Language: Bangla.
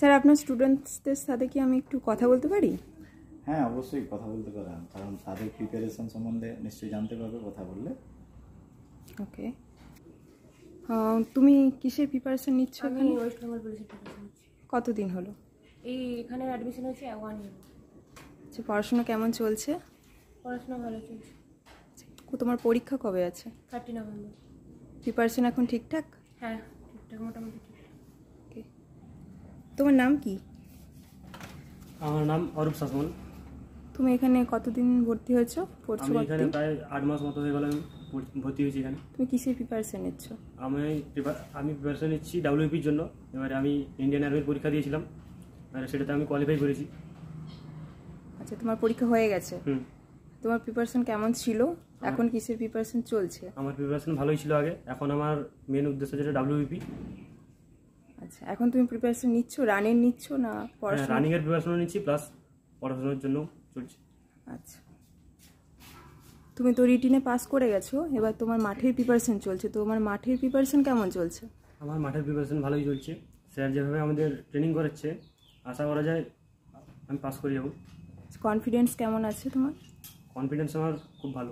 স্যার আপনার স্টুডেন্টসদের সাথে কি আমি একটু কথা বলতে পারি? হ্যাঁ, অবশ্যই কথা বলতে পারেন, কারণ তাদের প্রিপারেশন সম্বন্ধে নিশ্চয়ই জানতে পারবে কথা বললে। ওকে, তুমি কিসের প্রিপারেশন নিচ্ছ? আমি ওয়েস্ট বেঙ্গল পুলিশের প্রিপারেশন নিচ্ছি। কতদিন হলো? এখানে অ্যাডমিশন হয়েছে 1 ইয়ার। আচ্ছা, পড়াশোনা কেমন চলছে? পড়াশোনা ভালো চলছে। তোমার পরীক্ষা কবে আছে? 30 নভেম্বর। প্রিপারেশন এখন ঠিকঠাক? হ্যাঁ, ঠিকঠাক, মোটামুটি ঠিকঠাক। ওকে, তোমার নাম কি? আমার নাম অরূপ শাসমল। তুমি এখানে কতদিন ভর্তি হয়েছো? আমি এখানে প্রায় 8 মাস মতো হয়ে গেল আমি ভর্তি হয়েছি এখানে। তুমি কিসের প্রিপারেশন নিচ্ছ? আমি প্রিপারেশন নিচ্ছি ডাব্লিউপির জন্য। এবারে আমি ইন্ডিয়ান আর্মির পরীক্ষা দিয়েছিলাম, আর সেটাতে আমি কোয়ালিফাই করেছি। আচ্ছা, তোমার পরীক্ষা হয়ে গেছে? তোমার প্রিপারেশন কেমন ছিল? এখন কিসের প্রিপারেশন চলছে? আমার প্রিপারেশন ভালোই ছিল আগে, এখন আমার মেন উদ্দেশ্য যেটা ডাব্লিউপি। আচ্ছা, এখন তুমি প্রিপারেশন নিচ্ছ, রানের নিচ্ছ না পড়াশোনা? রানিং এর প্রিপারেশন নিচ্ছি, প্লাস পড়াশোনার জন্য চলছে। আচ্ছা, তুমি তো রিটিনে পাস করে গেছো, এবার তোমার মাঠের প্রিপারেশন চলছে। তোমার মাঠের প্রিপারেশন কেমন চলছে? আমার মাঠের প্রিপারেশন ভালোই চলছে। স্যার যেভাবে আমাদের ট্রেনিং করাচ্ছে, আশা করা যায় আমি পাস করে যাব। কনফিডেন্স কেমন আছে তোমার? কনফিডেন্স আমার খুব ভালো।